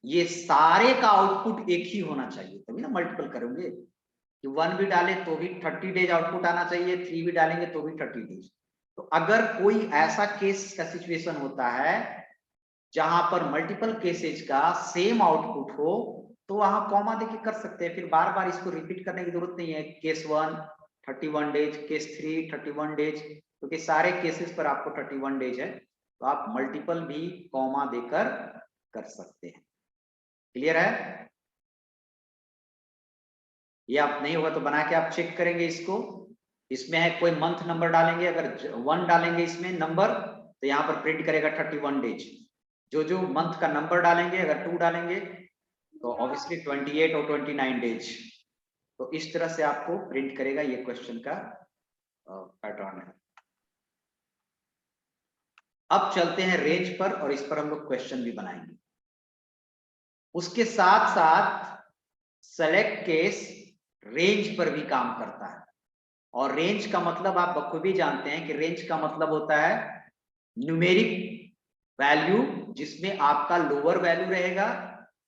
S1: ये सारे का आउटपुट एक ही होना चाहिए, तभी ना मल्टीपल करेंगे कि 1 भी डाले तो भी 30 डेज आउटपुट आना चाहिए, 3 भी डालेंगे तो भी 30 डेज। तो अगर कोई ऐसा केस का सिचुएशन होता है जहां पर मल्टीपल केसेज का सेम आउटपुट हो तो वहां कॉमा देके कर सकते हैं, फिर बार बार इसको रिपीट करने की जरूरत नहीं है। केस 1 31 डेज, केस 3 31 डेज, क्योंकि सारे केसेस पर आपको 31 डेज है, तो आप मल्टीपल भी कॉमा देकर कर सकते हैं। क्लियर है? ये आप नहीं होगा तो बना के आप चेक करेंगे इसको। इसमें है कोई मंथ नंबर डालेंगे, अगर 1 डालेंगे इसमें नंबर तो यहाँ पर प्रिंट करेगा 31 डेज। जो मंथ का नंबर डालेंगे, अगर 2 डालेंगे तो ऑब्वियसली 28 और 29 डेज। तो इस तरह से आपको प्रिंट करेगा। ये क्वेश्चन का पैटर्न है। अब चलते हैं रेंज पर, और इस पर हम लोग क्वेश्चन भी बनाएंगे। उसके साथ साथ सेलेक्ट केस रेंज पर भी काम करता है, और रेंज का मतलब आप बखूबी जानते हैं कि रेंज का मतलब होता है न्यूमेरिक वैल्यू जिसमें आपका लोअर वैल्यू रहेगा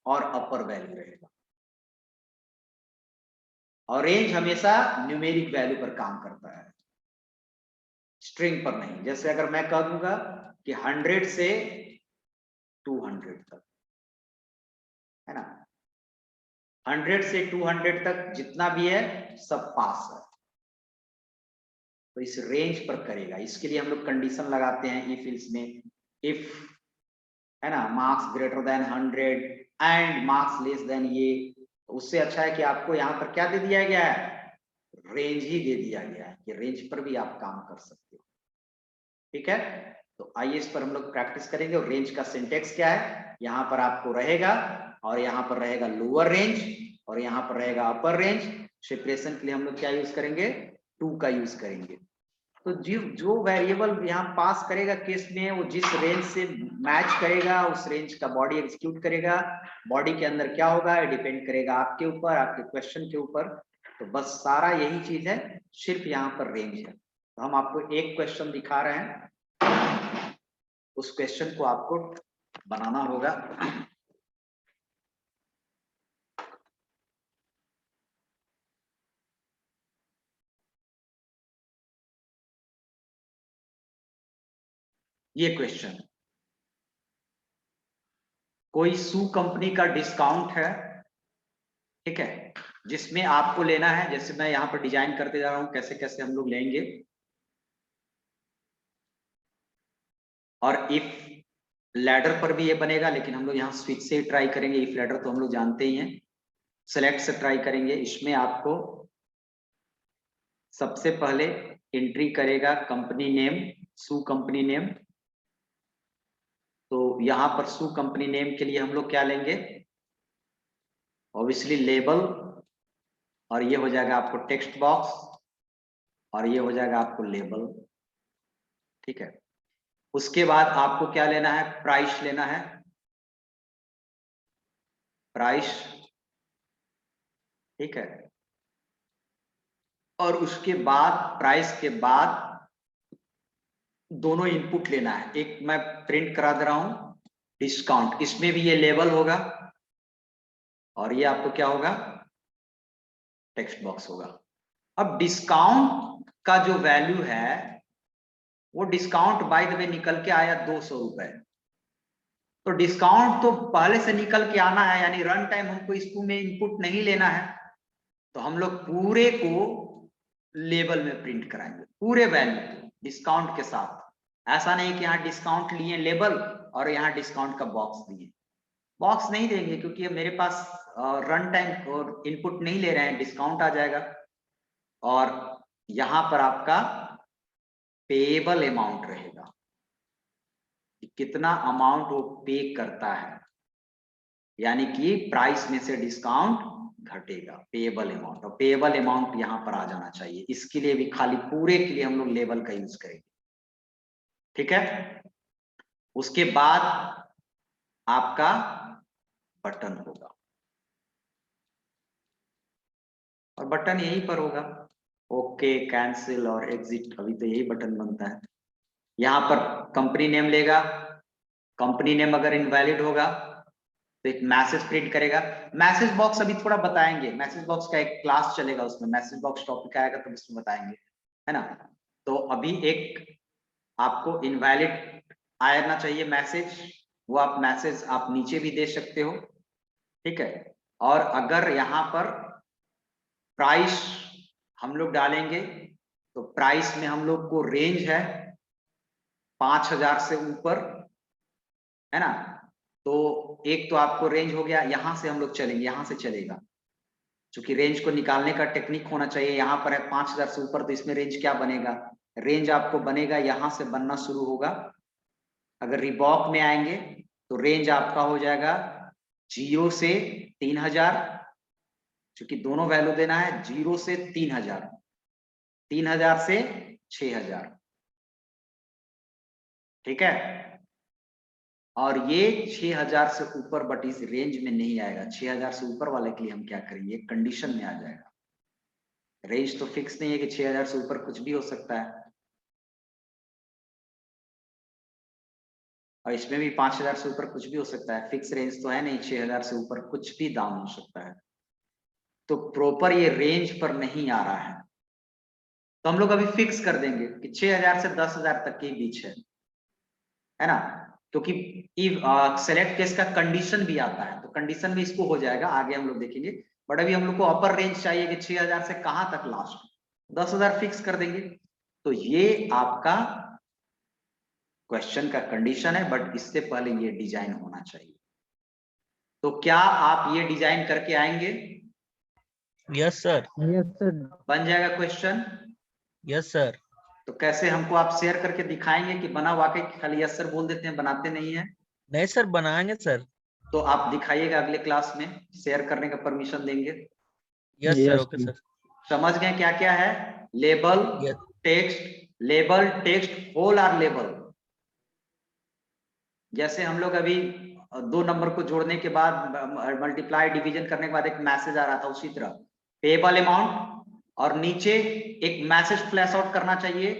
S1: और अपर वैल्यू रहेगा, और रेंज हमेशा न्यूमेरिक वैल्यू पर काम करता है, स्ट्रिंग पर नहीं। जैसे अगर मैं कह दूंगा कि 100 से 200 तक, है ना, 100 से 200 तक जितना भी है सब पास है, तो इस रेंज पर करेगा। इसके लिए हम लोग कंडीशन लगाते हैं इफ एल्स में। इफ, है ना, marks greater than 100 and marks less then ये, तो उससे अच्छा है कि आपको यहाँ पर क्या दे दिया गया है, रेंज ही दे दिया गया है कि रेंज पर भी आप काम कर सकते हो। ठीक है, तो आइए इस पर हम लोग प्रैक्टिस करेंगे। और रेंज का सिंटेक्स क्या है, यहाँ पर आपको रहेगा, और यहाँ पर रहेगा लोअर रेंज और यहाँ पर रहेगा अपर रेंज। सेपरेशन के लिए हम लोग क्या यूज करेंगे, 2 का यूज करेंगे। तो जो वेरिएबल यहाँ पास करेगा केस में, वो जिस रेंज से मैच करेगा उस रेंज का बॉडी एग्जीक्यूट करेगा। बॉडी के अंदर क्या होगा डिपेंड करेगा आपके ऊपर, आपके क्वेश्चन के ऊपर। तो बस सारा यही चीज है, सिर्फ यहाँ पर रेंज है। तो हम आपको एक क्वेश्चन दिखा रहे हैं, उस क्वेश्चन को आपको बनाना होगा। ये क्वेश्चन, कोई शू कंपनी का डिस्काउंट है, ठीक है, जिसमें आपको लेना है, जैसे मैं यहाँ पर डिजाइन करते जा रहा हूं कैसे कैसे हम लोग लेंगे। और इफ लैडर पर भी ये बनेगा, लेकिन हम लोग यहाँ स्विच से ट्राई करेंगे। इफ लैडर तो हम लोग जानते ही हैं, सेलेक्ट से ट्राई करेंगे। इसमें आपको सबसे पहले एंट्री करेगा कंपनी नेम, शू कंपनी नेम। तो यहाँ पर शू कंपनी नेम के लिए हम लोग क्या लेंगे, ऑब्वियसली लेबल, और ये हो जाएगा आपको टेक्स्ट बॉक्स, और ये हो जाएगा आपको लेबल। ठीक है, उसके बाद आपको क्या लेना है, प्राइस लेना है, प्राइस। ठीक है, और उसके बाद प्राइस के बाद दोनों इनपुट लेना है। एक मैं प्रिंट करा दे रहा हूं डिस्काउंट, इसमें भी ये लेबल होगा और ये आपको क्या होगा, टेक्स्ट बॉक्स होगा। अब डिस्काउंट का जो वैल्यू है वो डिस्काउंट बाय द वे निकल के आया 200 रुपए। तो डिस्काउंट तो पहले से निकल के आना है, यानी रन टाइम हमको इसको में इनपुट नहीं लेना है। तो हम लोग पूरे को लेबल में प्रिंट कराएंगे, पूरे वैल्यू को डिस्काउंट के साथ। ऐसा नहीं कि यहाँ डिस्काउंट लिए लेबल और यहाँ डिस्काउंट का बॉक्स दिए। बॉक्स नहीं देंगे क्योंकि मेरे पास रन टाइम और इनपुट नहीं ले रहे हैं, डिस्काउंट आ जाएगा। और यहाँ पर आपका पेएबल अमाउंट रहेगा, कितना अमाउंट वो पे करता है, यानी कि प्राइस में से डिस्काउंट घटेगा, पेएबल अमाउंट। और पेएबल अमाउंट यहाँ पर आ जाना चाहिए। इसके लिए भी खाली पूरे के लिए हम लोग लेबल का यूज करेंगे। ठीक है, उसके बाद आपका बटन होगा, और बटन यहीं पर होगा, ओके, कैंसिल और एग्जिट। अभी तो यही बटन बनता है। यहाँ पर कंपनी नेम लेगा, कंपनी नेम अगर इनवैलिड होगा तो एक मैसेज प्रिंट करेगा। मैसेज बॉक्स अभी थोड़ा बताएंगे, मैसेज बॉक्स का एक क्लास चलेगा, उसमें मैसेज बॉक्स टॉपिक आएगा तो उसमें बताएंगे, है ना। तो अभी एक आपको इनवैलिड आना चाहिए मैसेज, वो आप मैसेज आप नीचे भी दे सकते हो, ठीक है। और अगर यहाँ पर प्राइस हम लोग डालेंगे तो प्राइस में हम लोग को रेंज है 5000 से ऊपर, है ना। तो एक तो आपको रेंज हो गया, यहां से हम लोग चलेंगे, यहां से चलेगा, क्योंकि रेंज को निकालने का टेक्निक होना चाहिए। यहाँ पर है 5000 से ऊपर, तो इसमें रेंज क्या बनेगा, रेंज आपको बनेगा, यहां से बनना शुरू होगा। अगर रिबॉक में आएंगे तो रेंज आपका हो जाएगा 0 से 3000, क्योंकि दोनों वैल्यू देना है, 0 से 3000, 3000 से 6000, ठीक है। और ये 6000 से ऊपर बट इस रेंज में नहीं आएगा। 6000 से ऊपर वाले के लिए हम क्या करेंगे, कंडीशन में आ जाएगा। रेंज तो फिक्स नहीं है कि 6000 से ऊपर कुछ भी हो सकता है, और इसमें भी 5000 से ऊपर कुछ भी हो सकता है। फिक्स रेंज तो है नहीं, 6000 से ऊपर कुछ भी दाम हो सकता है। तो प्रॉपर ये रेंज पर नहीं आ रहा है, तो हम लोग अभी फिक्स कर देंगे कि 6000 से 10000 तक के बीच है ना। क्योंकि सेलेक्ट केस का कंडीशन भी आता है, तो कंडीशन में इसको हो जाएगा, आगे हम लोग देखेंगे। बट अभी हम लोग को अपर रेंज चाहिए कि 6000 से कहां तक लास्ट, 10000 फिक्स कर देंगे। तो ये आपका क्वेश्चन का कंडीशन है, बट इससे पहले ये डिजाइन होना चाहिए। तो क्या आप ये डिजाइन करके आएंगे?
S6: Yes, sir.
S4: Yes sir.
S1: बन जाएगा क्वेश्चन?
S6: Yes, sir.
S1: तो कैसे हमको आप शेयर करके दिखाएंगे कि बना, वाकई खाली यस सर बोल देते हैं, बनाते नहीं है?
S6: नहीं सर, बनाएंगे सर।
S1: तो आप दिखाइएगा अगले क्लास में, शेयर करने का परमिशन देंगे।
S6: Yes sir,
S4: Yes,
S6: okay sir.
S1: समझ गए क्या क्या है? Label,
S6: Yes.
S1: Text, label, text, whole are label. जैसे हम लोग अभी 2 नंबर को जोड़ने के बाद, मल्टीप्लाई डिवीजन करने के बाद एक मैसेज आ रहा था, उसी तरह पेबल अमाउंट, और नीचे एक मैसेज फ्लैश आउट करना चाहिए,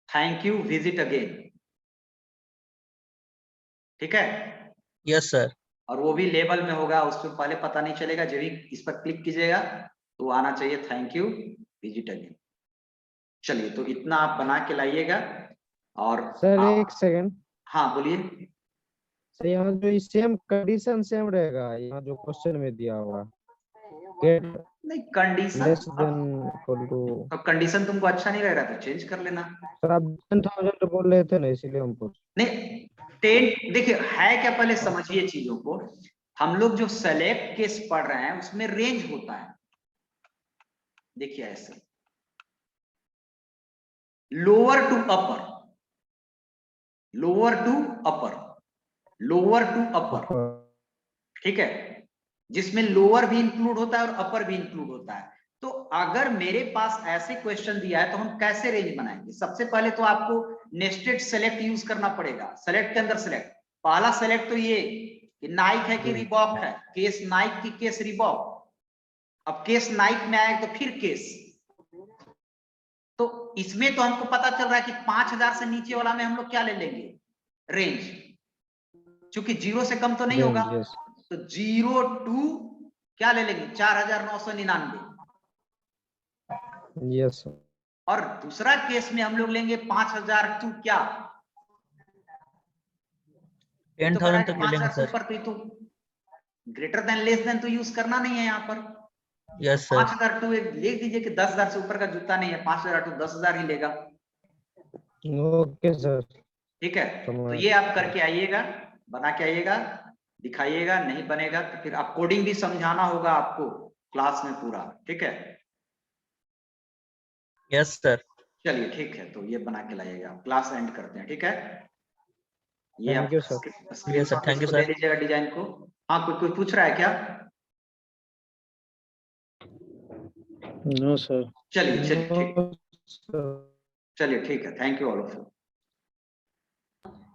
S1: थैंक यू, विजिट अगेन, ठीक है।
S6: Yes sir.
S1: और वो भी लेबल में होगा, उसमें पहले पता नहीं चलेगा, जब भी इस पर क्लिक कीजिएगा तो आना चाहिए थैंक यू, विजिट अगेन। चलिए, तो इतना आप बना के लाइएगा। और
S4: सर एक सेकंड,
S1: हाँ बोलिए।
S4: सर यहाँ जो सेम कंडीशन सेम रहेगा, यहाँ जो क्वेश्चन में दिया हुआ गेट
S1: नहीं, condition,
S4: less than equal to,
S1: तो कंडीशन तुमको अच्छा नहीं लग रहा तो चेंज कर लेना।
S4: सर आप 10,000 बोल रहे थे ना, इसीलिए हम पूछ।
S1: नहीं, 10 देखिए है क्या, पहले समझिए चीजों को। हम लोग जो सेलेक्ट केस पढ़ रहे हैं उसमें रेंज होता है, देखिए ऐसे, lower to upper, lower to upper, lower to upper, ठीक है, जिसमें लोअर भी इंक्लूड होता है और अपर भी इंक्लूड होता है। तो अगर मेरे पास ऐसे क्वेश्चन दिया है तो हम कैसे रेंज बनाएंगे? सबसे पहले तो आपको नेस्टेड सेलेक्ट यूज करना पड़ेगा। सेलेक्ट के अंदर सेलेक्ट, पहला सेलेक्ट तो ये कि नाइक है कि रिबॉक है, केस नाइक की केस रिबॉक। अब केस नाइक में आए तो फिर केस, तो इसमें तो हमको पता चल रहा है कि 5000 से नीचे वाला में हम लोग क्या ले लेंगे, रेंज, क्योंकि 0 से कम तो नहीं होगा। तो 0 टू क्या ले लेंगे, 4999।
S4: यस।
S1: और दूसरा केस में हम लोग लेंगे 5000 टू क्या,
S6: 10,000 तक ले लेंगे
S1: 5000 से
S6: सर।
S1: ऊपर तो ग्रेटर देन लेस देन तो यूज करना नहीं है यहाँ पर।
S6: Yes sir.
S1: 5000 टू लिख दीजिए कि 10000 से ऊपर का जूता नहीं है, 5000 टू 10000 ही लेगा,
S4: ओके सर।
S1: ठीक है। तो ये आप करके आइएगा, बना के आइएगा, दिखाइएगा। नहीं बनेगा तो फिर आप कोडिंग भी समझाना होगा आपको क्लास में पूरा, ठीक है।
S6: Yes sir.
S1: चलिए ठीक है, तो ये बना के लाइएगा, क्लास एंड करते हैं, ठीक है। ये
S4: Thank
S1: आप
S4: you, sir.
S1: Screenshot
S6: thank you,
S1: इसको ले
S6: sir.
S1: लीजिएगा डिजाइन को। हाँ, कोई पूछ रहा है क्या?
S4: No sir.
S1: चलिए चलिए ठीक,
S4: सर।
S1: चलिए ठीक है, thank you all of you.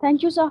S2: Thank you, sir.